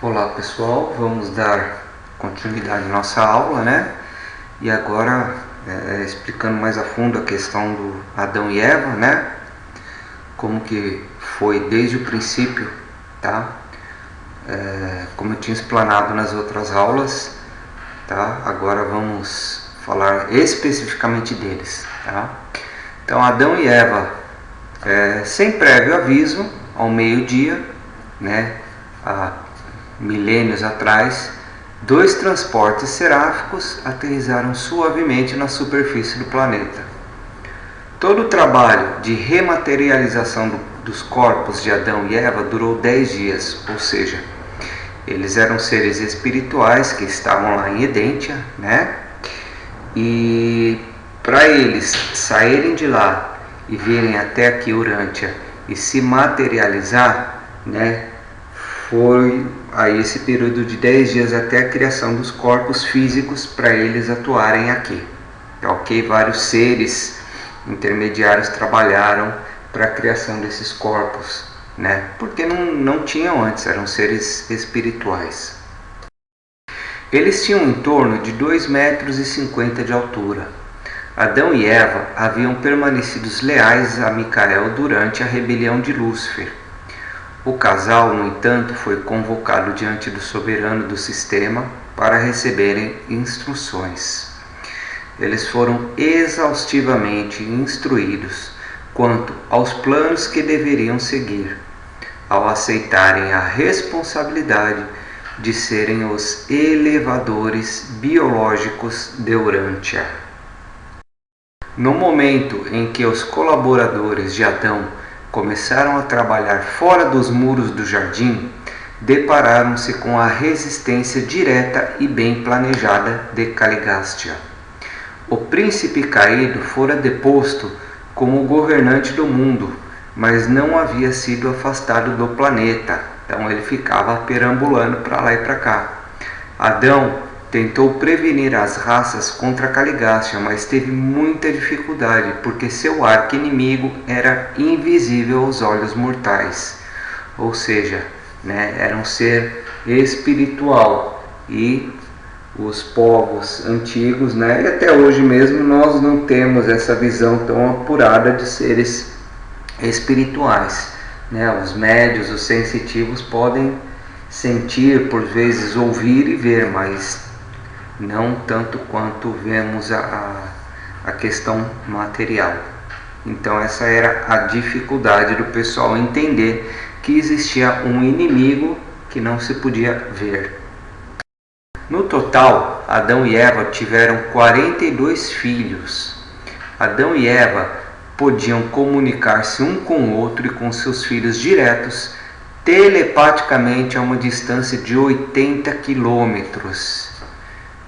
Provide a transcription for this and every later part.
Olá pessoal, vamos dar continuidade à nossa aula, né? E agora explicando mais a fundo a questão do Adão e Eva, né? Como que foi desde o princípio, tá? Como eu tinha explanado nas outras aulas, tá? Agora vamos falar especificamente deles, tá? Então Adão e Eva, sem prévio aviso, ao meio-dia, né? Há milênios atrás, dois transportes seráficos aterrissaram suavemente na superfície do planeta. Todo o trabalho de rematerialização dos corpos de Adão e Eva durou 10 dias, ou seja, eles eram seres espirituais que estavam lá em Edência, né? E para eles saírem de lá e virem até aqui Urântia e se materializar, né? Foi aí esse período de 10 dias até a criação dos corpos físicos para eles atuarem aqui. Ok? Vários seres intermediários trabalharam para a criação desses corpos, né? Porque não tinham antes, eram seres espirituais. Eles tinham em torno de 2,50 metros de altura. Adão e Eva haviam permanecido leais a Micael durante a rebelião de Lúcifer. O casal, no entanto, foi convocado diante do soberano do sistema para receberem instruções. Eles foram exaustivamente instruídos quanto aos planos que deveriam seguir, ao aceitarem a responsabilidade de serem os elevadores biológicos de Urântia. No momento em que os colaboradores de Adão começaram a trabalhar fora dos muros do jardim, depararam-se com a resistência direta e bem planejada de Caligástia. O príncipe caído fora deposto como governante do mundo, mas não havia sido afastado do planeta, então ele ficava perambulando para lá e para cá. Adão tentou prevenir as raças contra Caligástia, mas teve muita dificuldade, porque seu arqui-inimigo era invisível aos olhos mortais. Ou seja, né, era um ser espiritual. E os povos antigos, né, e até hoje mesmo, nós não temos essa visão tão apurada de seres espirituais. Né? Os médios, os sensitivos podem sentir, por vezes ouvir e ver, mas não tanto quanto vemos a questão material. Então essa era a dificuldade do pessoal entender que existia um inimigo que não se podia ver. No total, Adão e Eva tiveram 42 filhos. Adão e Eva podiam comunicar-se um com o outro e com seus filhos diretos telepaticamente a uma distância de 80 quilômetros.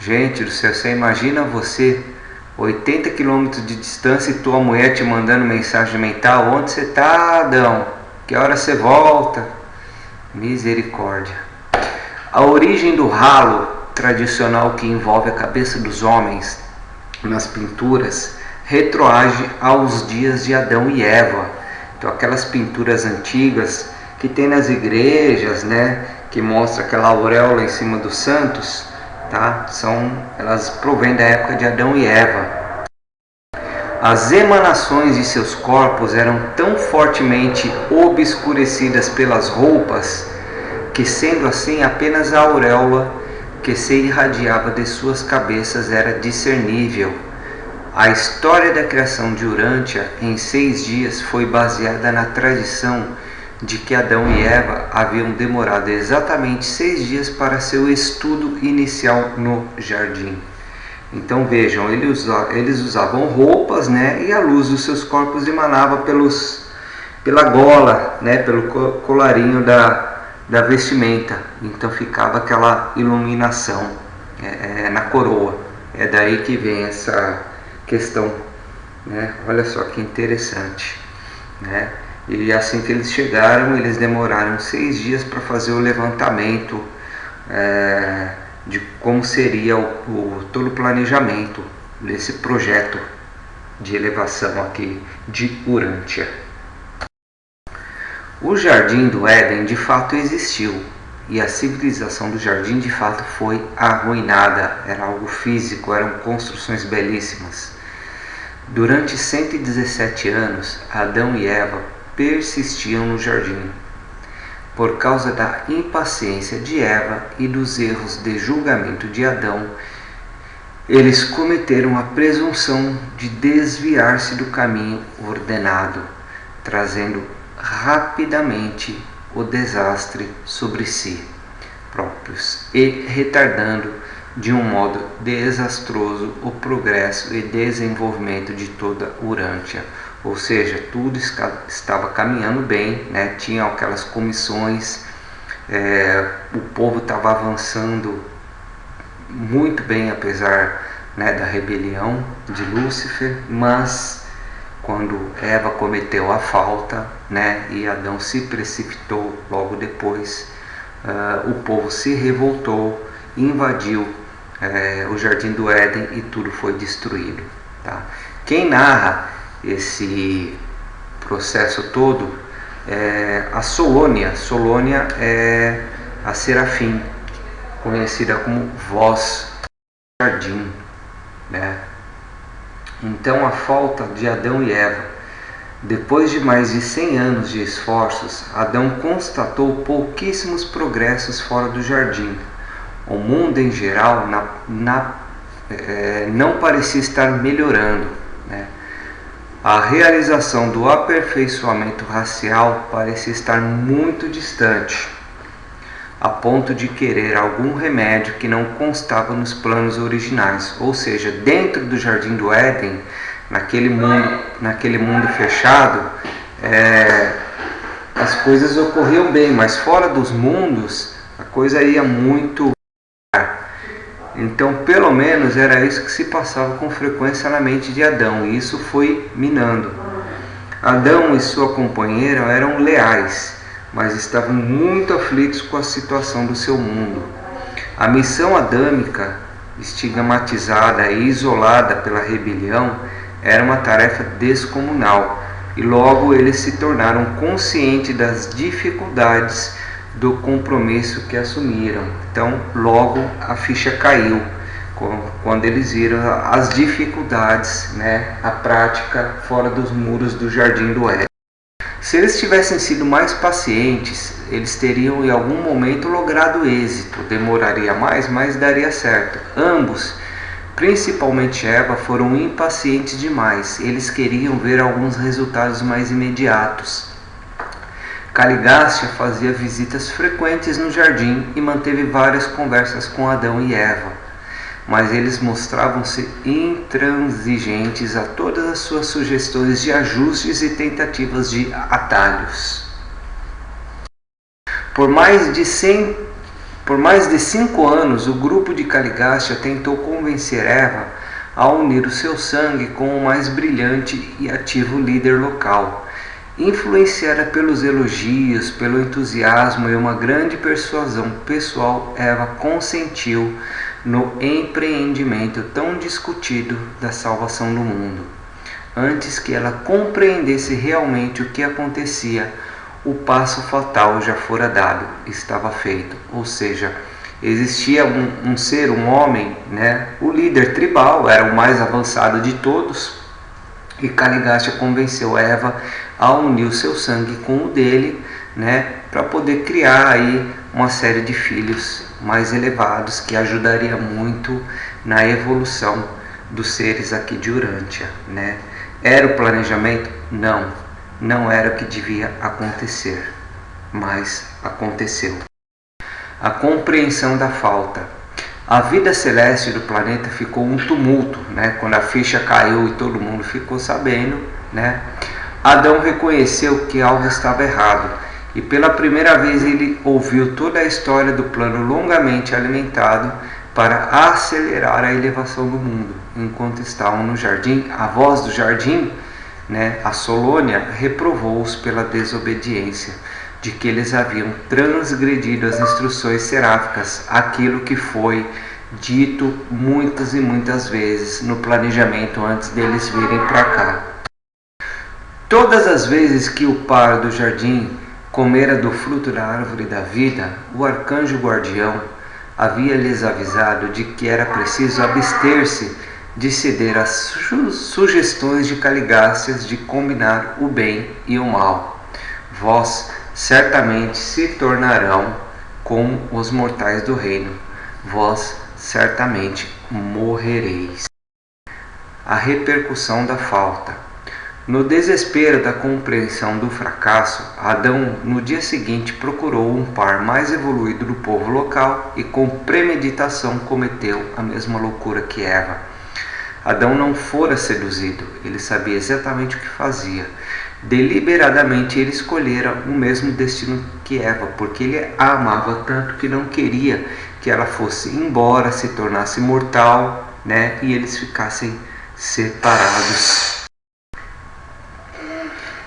Gente do céu, você imagina você 80 km de distância e tua mulher te mandando mensagem mental: onde você está, Adão? Que hora você volta? Misericórdia. A origem do ralo tradicional que envolve a cabeça dos homens nas pinturas retroage aos dias de Adão e Eva. Então aquelas pinturas antigas que tem nas igrejas, né, que mostra aquela auréola em cima dos santos, tá? Elas provêm da época de Adão e Eva. As emanações de seus corpos eram tão fortemente obscurecidas pelas roupas que, sendo assim, apenas a auréola que se irradiava de suas cabeças era discernível. A história da criação de Urântia em 6 dias foi baseada na tradição de que Adão e Eva haviam demorado exatamente 6 dias para seu estudo inicial no jardim. Então vejam, eles usavam roupas, né, e a luz dos seus corpos emanava pela gola, né, pelo colarinho da vestimenta. Então ficava aquela iluminação na coroa. É daí que vem essa questão, né? Olha só que interessante, né? E assim que eles chegaram, eles demoraram 6 dias para fazer o levantamento de como seria todo o planejamento desse projeto de elevação aqui de Urântia. O Jardim do Éden de fato existiu, e a civilização do jardim de fato foi arruinada. Era algo físico, eram construções belíssimas. Durante 117 anos, Adão e Eva persistiam no jardim. Por causa da impaciência de Eva e dos erros de julgamento de Adão, eles cometeram a presunção de desviar-se do caminho ordenado, trazendo rapidamente o desastre sobre si próprios e retardando de um modo desastroso o progresso e desenvolvimento de toda Urântia. Ou seja, tudo estava caminhando bem, né? Tinha aquelas comissões, o povo estava avançando muito bem, apesar, né, da rebelião de Lúcifer, mas quando Eva cometeu a falta, né, e Adão se precipitou logo depois, o povo se revoltou, invadiu o Jardim do Éden e tudo foi destruído. Tá? Quem narra esse processo todo é a Solônia. Solônia é a Serafim, conhecida como voz do jardim, né? Então a falta de Adão e Eva, depois de mais de 100 anos de esforços, Adão constatou pouquíssimos progressos fora do jardim. O mundo em geral não parecia estar melhorando, né? A realização do aperfeiçoamento racial parecia estar muito distante, a ponto de querer algum remédio que não constava nos planos originais. Ou seja, dentro do Jardim do Éden, naquele mundo fechado, as coisas ocorriam bem, mas fora dos mundos a coisa ia muito. Então, pelo menos era isso que se passava com frequência na mente de Adão, e isso foi minando. Adão e sua companheira eram leais, mas estavam muito aflitos com a situação do seu mundo. A missão adâmica, estigmatizada e isolada pela rebelião, era uma tarefa descomunal, e logo eles se tornaram conscientes das dificuldades do compromisso que assumiram. Então, logo a ficha caiu quando eles viram as dificuldades, né, a prática fora dos muros do Jardim do Éden. Se eles tivessem sido mais pacientes, eles teriam em algum momento logrado êxito. Demoraria mais, mas daria certo. Ambos, principalmente Eva, foram impacientes demais. Eles queriam ver alguns resultados mais imediatos. Caligástia fazia visitas frequentes no jardim e manteve várias conversas com Adão e Eva, mas eles mostravam-se intransigentes a todas as suas sugestões de ajustes e tentativas de atalhos. Por mais de 5 anos, o grupo de Caligástia tentou convencer Eva a unir o seu sangue com o mais brilhante e ativo líder local. Influenciada pelos elogios, pelo entusiasmo e uma grande persuasão pessoal, Eva consentiu no empreendimento tão discutido da salvação do mundo. Antes que ela compreendesse realmente o que acontecia, o passo fatal já fora dado, estava feito. Ou seja, existia um ser, um homem, né? O líder tribal, era o mais avançado de todos, e Caligástia convenceu Eva a unir o seu sangue com o dele, né, para poder criar aí uma série de filhos mais elevados que ajudaria muito na evolução dos seres aqui de Urântia, né? Era o planejamento? Não era o que devia acontecer, mas aconteceu. A compreensão da falta. A vida celeste do planeta ficou um tumulto, né? Quando a ficha caiu e todo mundo ficou sabendo, né? Adão reconheceu que algo estava errado e pela primeira vez ele ouviu toda a história do plano longamente alimentado para acelerar a elevação do mundo. Enquanto estavam no jardim, a voz do jardim, né, a Solônia, reprovou-os pela desobediência, de que eles haviam transgredido as instruções seráficas, aquilo que foi dito muitas e muitas vezes no planejamento antes deles virem para cá. Todas as vezes que o par do jardim comera do fruto da árvore da vida, o arcanjo guardião havia lhes avisado de que era preciso abster-se de ceder às sugestões de Caligácias de combinar o bem e o mal. Vós certamente se tornarão como os mortais do reino. Vós certamente morrereis. A repercussão da falta. No desespero da compreensão do fracasso, Adão no dia seguinte procurou um par mais evoluído do povo local e com premeditação cometeu a mesma loucura que Eva. Adão não fora seduzido, ele sabia exatamente o que fazia. Deliberadamente ele escolhera o mesmo destino que Eva, porque ele a amava tanto que não queria que ela fosse embora, se tornasse mortal, né? E eles ficassem separados.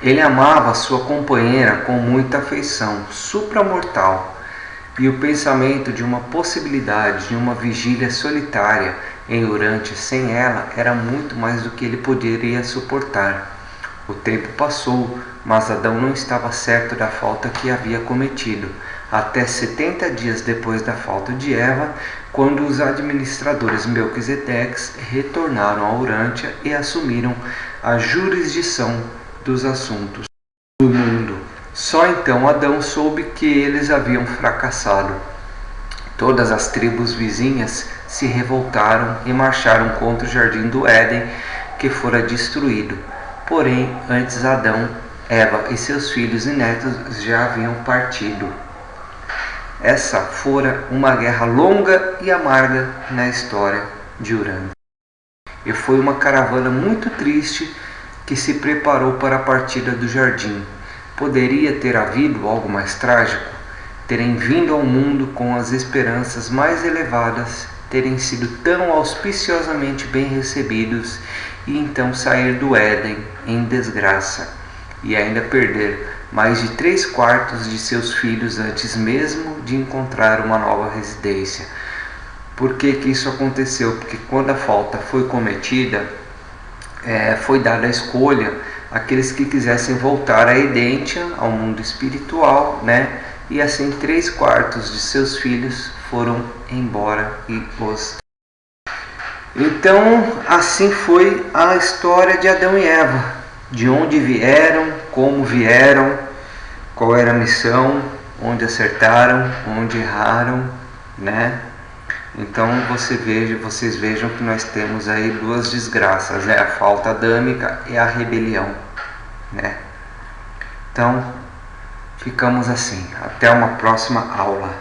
Ele amava sua companheira com muita afeição supramortal, e o pensamento de uma possibilidade de uma vigília solitária em Urântia sem ela era muito mais do que ele poderia suportar. O tempo passou, mas Adão não estava certo da falta que havia cometido, até 70 dias depois da falta de Eva, quando os administradores Melquisedeques retornaram a Urântia e assumiram a jurisdição dos assuntos do mundo. Só então Adão soube que eles haviam fracassado. Todas as tribos vizinhas se revoltaram e marcharam contra o jardim do Éden, que fora destruído. Porém, antes Adão, Eva e seus filhos e netos já haviam partido. Essa fora uma guerra longa e amarga na história de Urântia. E foi uma caravana muito triste que se preparou para a partida do jardim. Poderia ter havido algo mais trágico? Terem vindo ao mundo com as esperanças mais elevadas, terem sido tão auspiciosamente bem recebidos e então sair do Éden em desgraça e ainda perder mais de 3/4 de seus filhos antes mesmo de encontrar uma nova residência. Por que isso aconteceu? Porque quando a falta foi cometida, foi dada a escolha àqueles que quisessem voltar à Edência, ao mundo espiritual, né? E assim 3/4 de seus filhos foram embora e os... Então, assim foi a história de Adão e Eva, de onde vieram, como vieram, qual era a missão, onde acertaram, onde erraram, né? Então vocês vejam que nós temos aí duas desgraças, a falta adâmica e a rebelião, né? Então, ficamos assim. Até uma próxima aula.